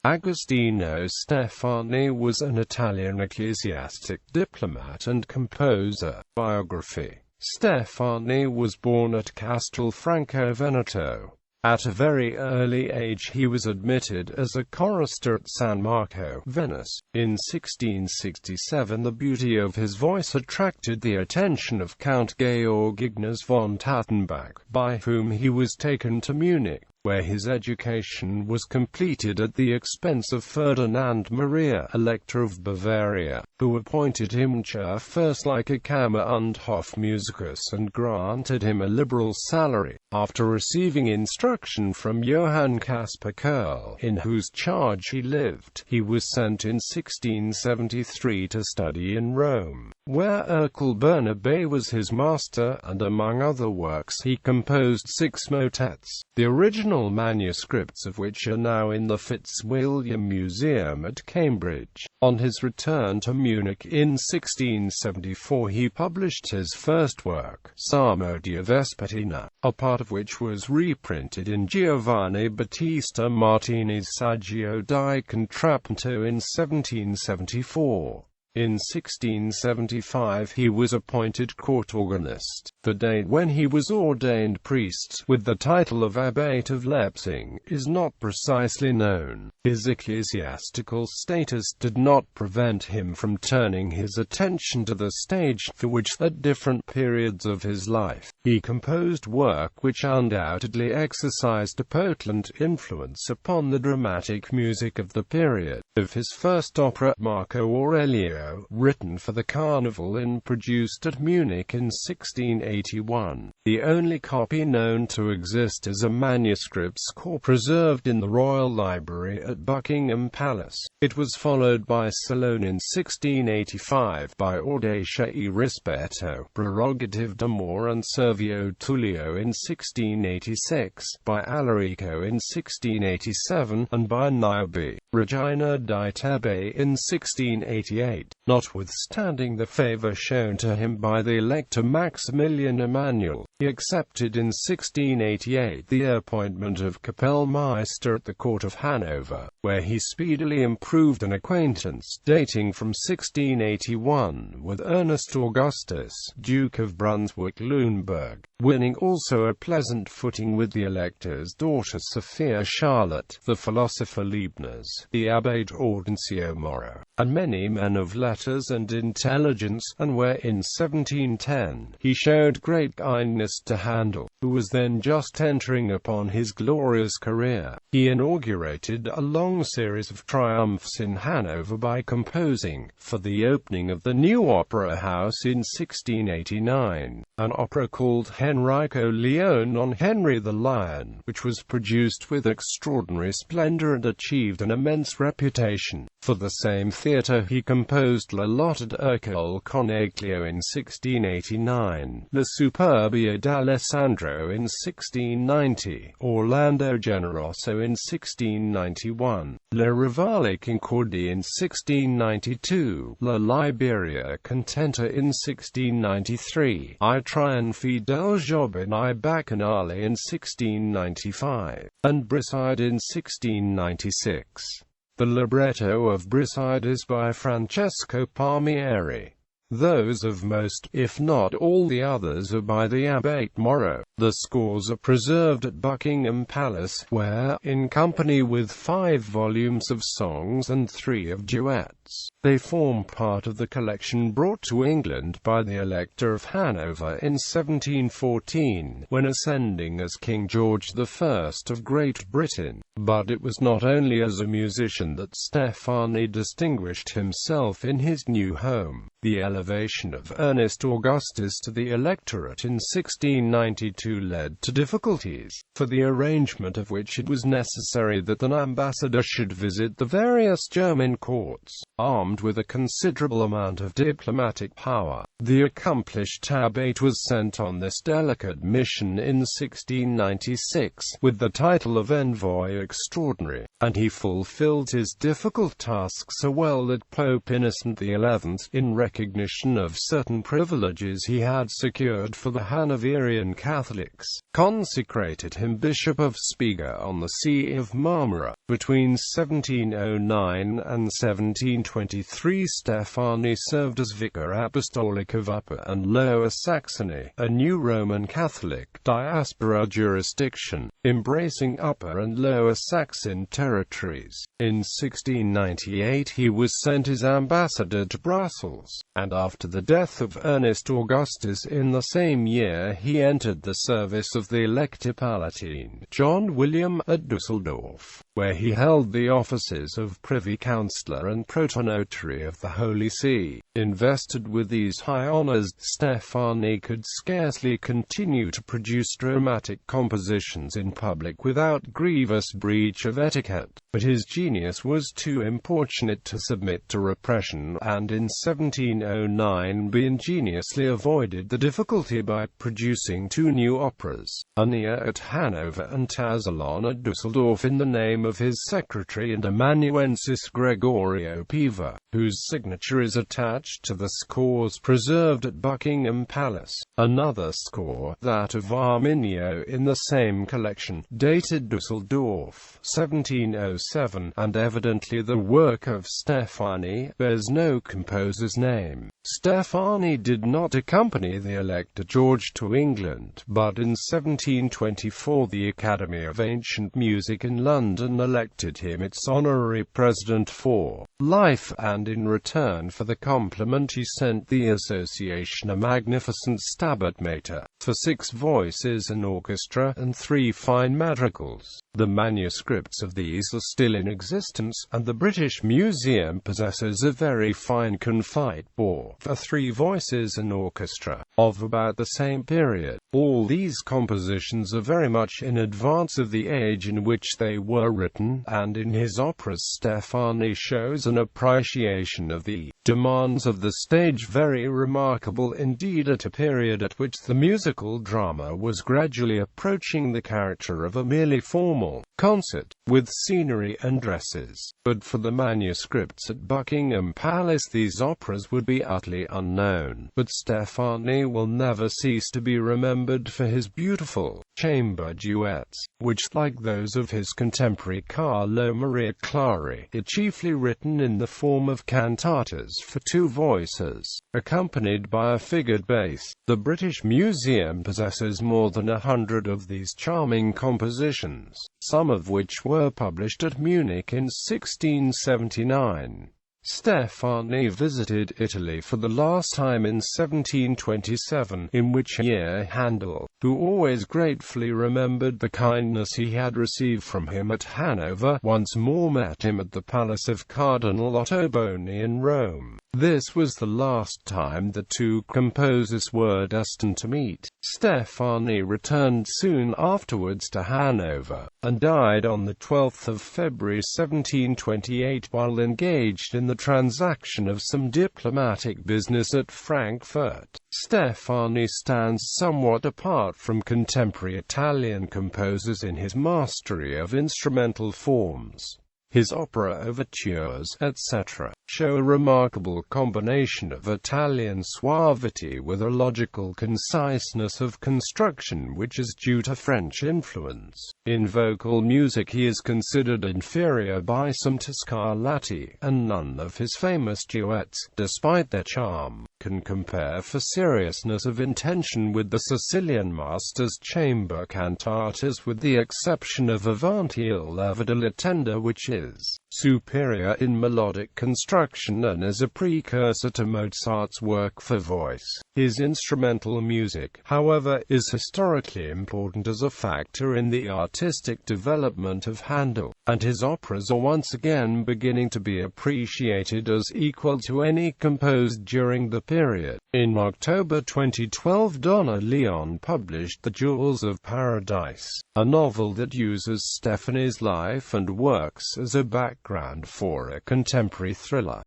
Agostino Steffani was an Italian ecclesiastic, diplomat and composer. Biography. Steffani was born at Castelfranco Veneto. At a very early age he was admitted as a chorister at San Marco, Venice. In 1667 the beauty of his voice attracted the attention of Count Georg Ignaz von Tattenbach, by whom he was taken to Munich, where his education was completed at the expense of Ferdinand Maria, Elector of Bavaria, who appointed him Firstlicher Kammer und Hofmusicus and granted him a liberal salary. After receiving instruction from Johann Caspar Kerl, in whose charge he lived, he was sent in 1673 to study in Rome, where Ercole Bernabé was his master, and among other works he composed 6 motets, the original manuscripts of which are now in the Fitzwilliam Museum at Cambridge. On his return to Munich in 1674 he published his first work, Psalmodia Vespertina, a part of which was reprinted in Giovanni Battista Martini's Saggio di Contrappunto in 1774. In 1675 he was appointed court organist. The date when he was ordained priest, with the title of Abbate of Leipzig, is not precisely known. His ecclesiastical status did not prevent him from turning his attention to the stage, for which, at different periods of his life, he composed work which undoubtedly exercised a potent influence upon the dramatic music of the period. Of his first opera, Marco Aurelio, written for the Carnival and produced at Munich in 1681. The only copy known to exist is a manuscript score preserved in the Royal Library at Buckingham Palace. It was followed by Salone in 1685, by Audacia e Rispetto, Prerogative d'Amore and Servio Tullio in 1686, by Alarico in 1687, and by Niobe, Regina di Tebe in 1688. Notwithstanding the favour shown to him by the Elector Maximilian Emanuel, he accepted in 1688 the appointment of Kapellmeister at the court of Hanover, where he speedily improved an acquaintance dating from 1681 with Ernest Augustus, Duke of Brunswick-Luneburg, winning also a pleasant footing with the Elector's daughter Sophia Charlotte, the philosopher Leibniz, the Abbate Audencio Moro, and many men of letters and intelligence, and where in 1710 he showed great kindness to Handel, who was then just entering upon his glorious career. He inaugurated a long series of triumphs in Hanover by composing, for the opening of the new opera house in 1689, an opera called Henrico Leone on Henry the Lion, which was produced with extraordinary splendor and achieved an immense reputation. For the same theatre he composed La Lotta d'Ercole Coneglio in 1689, La Superbia d'Alessandro in 1690, Orlando Generoso in 1691, La Rivale Concordia in 1692, La Liberia Contenta in 1693, I Trionfi del Giovani Bacchanale in 1695, and Briside in 1696. The libretto of Briside is by Francesco Palmieri. Those of most, if not all the others, are by the Abbate Moro. The scores are preserved at Buckingham Palace, where, in company with 5 volumes of songs and 3 of duets, they form part of the collection brought to England by the Elector of Hanover in 1714, when ascending as King George I of Great Britain. But it was not only as a musician that Steffani distinguished himself in his new home. The elevation of Ernest Augustus to the electorate in 1692 led to difficulties, for the arrangement of which it was necessary that an ambassador should visit the various German courts, armed with a considerable amount of diplomatic power. The accomplished abbate was sent on this delicate mission in 1696, with the title of Envoy Extraordinary, and he fulfilled his difficult task so well that Pope Innocent XI, in recognition of certain privileges he had secured for the Hanoverian Catholics, consecrated him Bishop of Spiga on the See of Marmara. Between 1709 and 1723 Steffani served as Vicar Apostolic of Upper and Lower Saxony, a new Roman Catholic diaspora jurisdiction, embracing Upper and Lower Saxon territories. In 1698 he was sent as ambassador to Brussels, and after the death of Ernest Augustus in the same year he entered the service of the Elector Palatine John William at Dusseldorf, where he held the offices of Privy Councillor and Protonotary of the Holy See. Invested with these high honours, Steffani could scarcely continue to produce dramatic compositions in public without grievous breach of etiquette, but his genius was too importunate to submit to repression, and in 1709 he ingeniously avoided the difficulty by producing two new operas, Unia at Hanover and Tazalon at Dusseldorf, in the name of his secretary and amanuensis Gregorio Piva, whose signature is attached to the scores preserved at Buckingham Palace. Another score, that of Arminio in the same collection, dated Dusseldorf, 1707, and evidently the work of Steffani, bears no composer's name. Steffani did not accompany the Elector George to England, but in 1724 the Academy of Ancient Music in London elected him its honorary president for life, and in return for the compliment he sent the association a magnificent Stabat Mater, for 6 voices, an orchestra, and 3 fine madrigals. The manuscripts of these are still in existence, and the British Museum possesses a very fine confite bore, for 3 voices and orchestra, of about the same period. All these compositions are very much in advance of the age in which they were written, and in his operas Steffani shows an appreciation of the demands of the stage very remarkable indeed at a period at which the musical drama was gradually approaching the character of a merely formal concert, with scenery and dresses. But for the manuscripts at Buckingham Palace these operas would be utterly unknown. But Steffani will never cease to be remembered for his beautiful chamber duets, which, like those of his contemporary Carlo Maria Clari, are chiefly written in the form of cantatas for 2 voices, accompanied by a figured bass. The British Museum possesses more than 100 of these charming compositions, some of which were published at Munich in 1679. Steffani visited Italy for the last time in 1727, in which year Handel, who always gratefully remembered the kindness he had received from him at Hanover, once more met him at the palace of Cardinal Ottoboni in Rome. This was the last time the 2 composers were destined to meet. Steffani returned soon afterwards to Hanover, and died on the 12th of February 1728 while engaged in the transaction of some diplomatic business at Frankfurt. Steffani stands somewhat apart from contemporary Italian composers in his mastery of instrumental forms. His opera overtures, etc., show a remarkable combination of Italian suavity with a logical conciseness of construction which is due to French influence. In vocal music he is considered inferior by some to Scarlatti, and none of his famous duets, despite their charm, can compare for seriousness of intention with the Sicilian master's chamber cantatas, with the exception of Avanti il leva della tenda, which is superior in melodic construction and is a precursor to Mozart's work for voice. His instrumental music, however, is historically important as a factor in the artistic development of Handel, and his operas are once again beginning to be appreciated as equal to any composed during the period. In October 2012, Donna Leon published The Jewels of Paradise, a novel that uses Steffani's life and works as a background for a contemporary thriller.